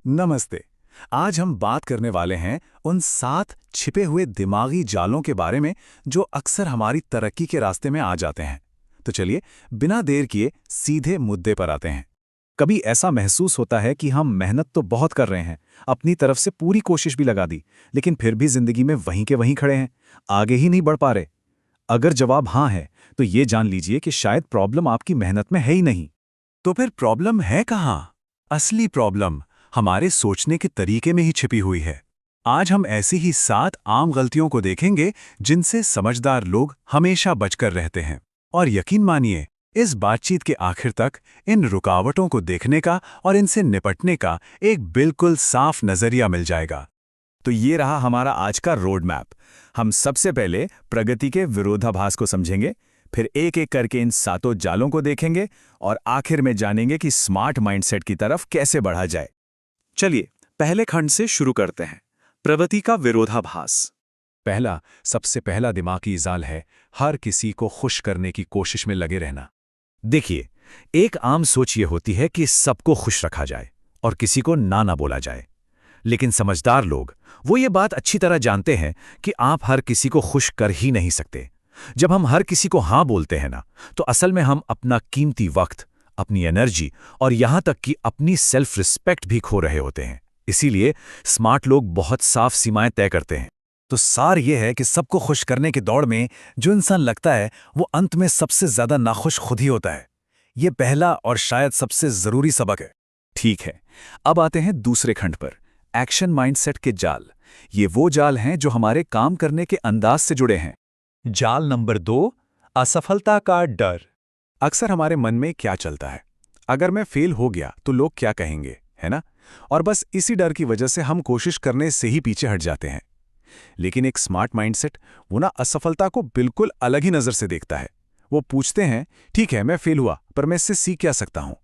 नमस्ते। आज हम बात करने वाले हैं उन 7 छिपे हुए दिमागी जालों के बारे में जो अक्सर हमारी तरक्की के रास्ते में आ जाते हैं। तो चलिए, बिना देर किए सीधे मुद्दे पर आते हैं। कभी ऐसा महसूस होता है कि हम मेहनत तो बहुत कर रहे हैं, अपनी तरफ से पूरी कोशिश भी लगा दी, लेकिन फिर भी जिंदगी में वहीं के वहीं खड़े हैं, आगे ही नहीं बढ़ पा रहे। अगर जवाब हाँ है, तो ये जान लीजिए कि शायद प्रॉब्लम आपकी मेहनत में है ही नहीं। तो फिर प्रॉब्लम है कहाँ? असली प्रॉब्लम हमारे सोचने के तरीके में ही छिपी हुई है। आज हम ऐसी ही 7 आम गलतियों को देखेंगे जिनसे समझदार लोग हमेशा बचकर रहते हैं। और यकीन मानिए, इस बातचीत के आखिर तक इन रुकावटों को देखने का और इनसे निपटने का एक बिल्कुल साफ नजरिया मिल जाएगा। तो ये रहा हमारा आज का रोड मैप। हम सबसे पहले प्रगति के विरोधाभास को समझेंगे, फिर एक एक करके इन 7 जालों को देखेंगे और आखिर में जानेंगे कि स्मार्ट माइंडसेट की तरफ कैसे बढ़ा जाए। चलिए, पहले खंड से शुरू करते हैं। प्रगति का विरोधाभास। सबसे पहला दिमागी जाल है हर किसी को खुश करने की कोशिश में लगे रहना। देखिए, एक आम सोच ये होती है कि सबको खुश रखा जाए और किसी को ना बोला जाए। लेकिन समझदार लोग वो ये बात अच्छी तरह जानते हैं कि आप हर किसी को खुश कर ही नहीं सकते। जब हम हर किसी को हाँ बोलते हैं ना, तो असल में हम अपना कीमती वक्त, अपनी एनर्जी और यहां तक कि अपनी सेल्फ रिस्पेक्ट भी खो रहे होते हैं। इसीलिए स्मार्ट लोग बहुत साफ सीमाएं तय करते हैं। तो सार यह है कि सबको खुश करने की दौड़ में जो इंसान लगता है, वो अंत में सबसे ज्यादा नाखुश खुद ही होता है। ये पहला और शायद सबसे जरूरी सबक है। ठीक है, अब आते हैं दूसरे खंड पर, एक्शन माइंडसेट के जाल। ये वो जाल हैं जो हमारे काम करने के अंदाज से जुड़े हैं। जाल नंबर 2, असफलता का डर। अक्सर हमारे मन में क्या चलता है? अगर मैं फेल हो गया तो लोग क्या कहेंगे, है ना? और बस इसी डर की वजह से हम कोशिश करने से ही पीछे हट जाते हैं। लेकिन एक स्मार्ट माइंडसेट वो ना असफलता को बिल्कुल अलग ही नजर से देखता है। वो पूछते हैं, ठीक है मैं फेल हुआ, पर मैं इससे सीख क्या सकता हूं?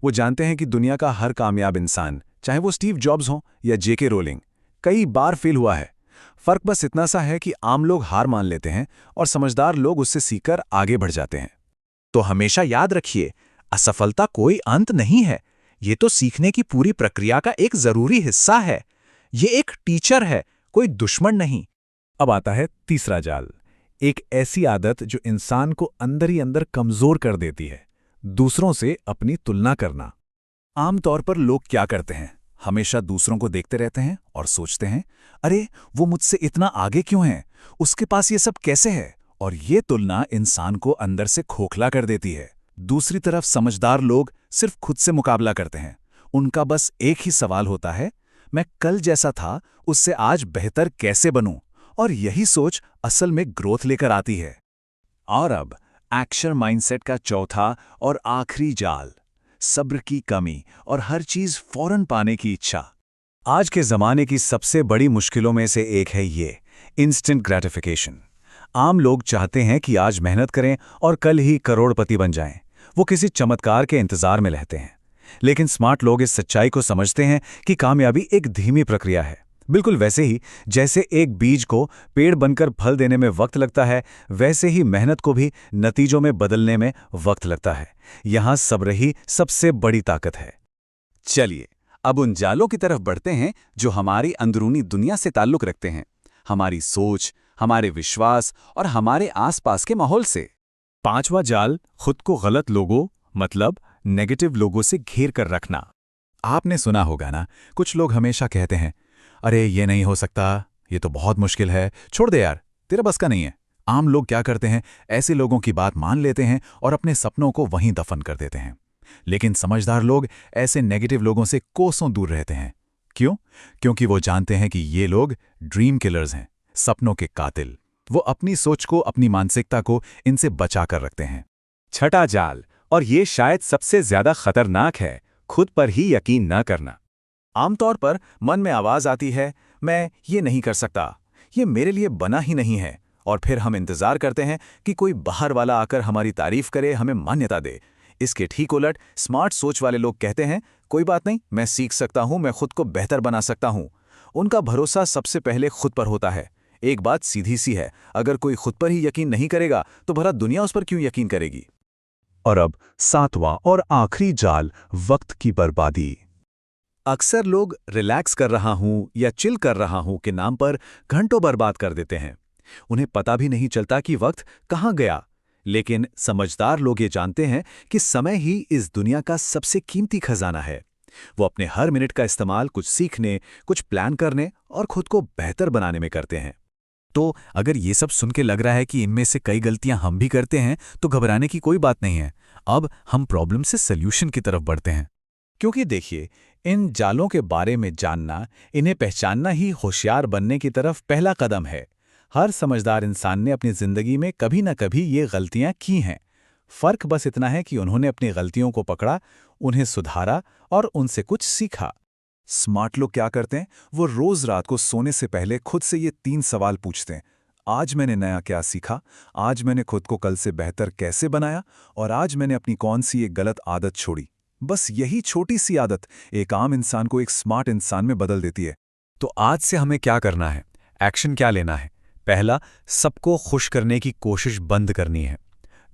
वो जानते हैं कि दुनिया का हर कामयाब इंसान, चाहे वो स्टीव जॉब्स हो या जेके रोलिंग, कई बार फेल हुआ है। फर्क बस इतना सा है कि आम लोग हार मान लेते हैं और समझदार लोग उससे सीखकर आगे बढ़ जाते हैं। तो हमेशा याद रखिए, असफलता कोई अंत नहीं है। ये तो सीखने की पूरी प्रक्रिया का एक जरूरी हिस्सा है। ये एक टीचर है, कोई दुश्मन नहीं। अब आता है तीसरा जाल, एक ऐसी आदत जो इंसान को अंदर ही अंदर कमजोर कर देती है, दूसरों से अपनी तुलना करना। आमतौर पर लोग क्या करते हैं? हमेशा दूसरों को देखते रहते हैं और सोचते हैं, अरे वो मुझसे इतना आगे क्यों है, उसके पास ये सब कैसे है? और ये तुलना इंसान को अंदर से खोखला कर देती है। दूसरी तरफ समझदार लोग सिर्फ खुद से मुकाबला करते हैं। उनका बस एक ही सवाल होता है, मैं कल जैसा था उससे आज बेहतर कैसे बनूं? और यही सोच असल में ग्रोथ लेकर आती है। और अब एक्शन माइंडसेट का चौथा और आखिरी जाल, सब्र की कमी और हर चीज फौरन पाने की इच्छा। आज के जमाने की सबसे बड़ी मुश्किलों में से एक है ये इंस्टेंट ग्रेटिफिकेशन। आम लोग चाहते हैं कि आज मेहनत करें और कल ही करोड़पति बन जाएं। वो किसी चमत्कार के इंतजार में रहते हैं। लेकिन स्मार्ट लोग इस सच्चाई को समझते हैं कि कामयाबी एक धीमी प्रक्रिया है। बिल्कुल वैसे ही जैसे एक बीज को पेड़ बनकर फल देने में वक्त लगता है, वैसे ही मेहनत को भी नतीजों में बदलने में वक्त लगता है। यहां सब्र ही सबसे बड़ी ताकत है। चलिए, अब उन जालों की तरफ बढ़ते हैं जो हमारी अंदरूनी दुनिया से ताल्लुक रखते हैं, हमारी सोच, हमारे विश्वास और हमारे आसपास के माहौल से। 5वां जाल, खुद को गलत लोगों मतलब नेगेटिव लोगों से घेर कर रखना। आपने सुना होगा ना, कुछ लोग हमेशा कहते हैं, अरे ये नहीं हो सकता, ये तो बहुत मुश्किल है, छोड़ दे यार, तेरा बस का नहीं है। आम लोग क्या करते हैं? ऐसे लोगों की बात मान लेते हैं और अपने सपनों को वहीं दफन कर देते हैं। लेकिन समझदार लोग ऐसे नेगेटिव लोगों से कोसों दूर रहते हैं। क्यों? क्योंकि वो जानते हैं कि ये लोग ड्रीम किलर्स हैं, सपनों के कातिल। वो अपनी सोच को, अपनी मानसिकता को इनसे बचा कर रखते हैं। छठा जाल, और ये शायद सबसे ज्यादा खतरनाक है, खुद पर ही यकीन न करना। आमतौर पर मन में आवाज आती है, मैं ये नहीं कर सकता, ये मेरे लिए बना ही नहीं है। और फिर हम इंतजार करते हैं कि कोई बाहर वाला आकर हमारी तारीफ करे, हमें मान्यता दे। इसके ठीक उलट स्मार्ट सोच वाले लोग कहते हैं, कोई बात नहीं, मैं सीख सकता हूं, मैं खुद को बेहतर बना सकता हूं। उनका भरोसा सबसे पहले खुद पर होता है। एक बात सीधी सी है, अगर कोई खुद पर ही यकीन नहीं करेगा तो भला दुनिया उस पर क्यों यकीन करेगी? और अब 7वां और आखिरी जाल, वक्त की बर्बादी। अक्सर लोग रिलैक्स कर रहा हूं या चिल कर रहा हूं के नाम पर घंटों बर्बाद कर देते हैं। उन्हें पता भी नहीं चलता कि वक्त कहाँ गया। लेकिन समझदार लोग ये जानते हैं कि समय ही इस दुनिया का सबसे कीमती खजाना है। वो अपने हर मिनट का इस्तेमाल कुछ सीखने, कुछ प्लान करने और खुद को बेहतर बनाने में करते हैं। तो अगर ये सब सुन के लग रहा है कि इनमें से कई गलतियां हम भी करते हैं, तो घबराने की कोई बात नहीं है। अब हम प्रॉब्लम से सल्यूशन की तरफ बढ़ते हैं। क्योंकि देखिए, इन जालों के बारे में जानना, इन्हें पहचानना ही होशियार बनने की तरफ पहला कदम है। हर समझदार इंसान ने अपनी जिंदगी में कभी न कभी ये गलतियां की हैं। फर्क बस इतना है कि उन्होंने अपनी गलतियों को पकड़ा, उन्हें सुधारा और उनसे कुछ सीखा। स्मार्ट लोग क्या करते हैं? वो रोज रात को सोने से पहले खुद से ये 3 सवाल पूछते हैं। आज मैंने नया क्या सीखा? आज मैंने खुद को कल से बेहतर कैसे बनाया? और आज मैंने अपनी कौन सी एक गलत आदत छोड़ी? बस यही छोटी सी आदत एक आम इंसान को एक स्मार्ट इंसान में बदल देती है। तो आज से हमें क्या करना है? एक्शन क्या लेना है? पहला, सबको खुश करने की कोशिश बंद करनी है।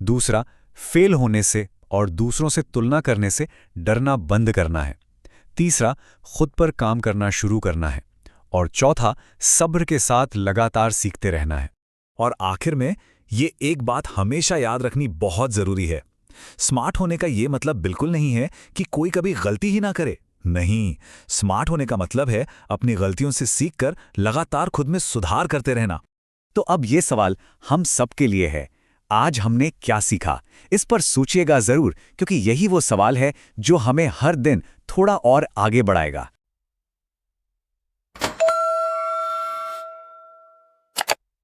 दूसरा, फेल होने से और दूसरों से तुलना करने से डरना बंद करना है। तीसरा, खुद पर काम करना शुरू करना है। और चौथा, सब्र के साथ लगातार सीखते रहना है। और आखिर में, ये एक बात हमेशा याद रखनी बहुत जरूरी है। स्मार्ट होने का ये मतलब बिल्कुल नहीं है कि कोई कभी गलती ही ना करे। नहीं, स्मार्ट होने का मतलब है अपनी गलतियों से सीखकर लगातार खुद में सुधार करते रहना। तो अब ये सवाल हम सबके लिए है। आज हमने क्या सीखा? इस पर सोचिएगा जरूर, क्योंकि यही वो सवाल है जो हमें हर दिन थोड़ा और आगे बढ़ाएगा।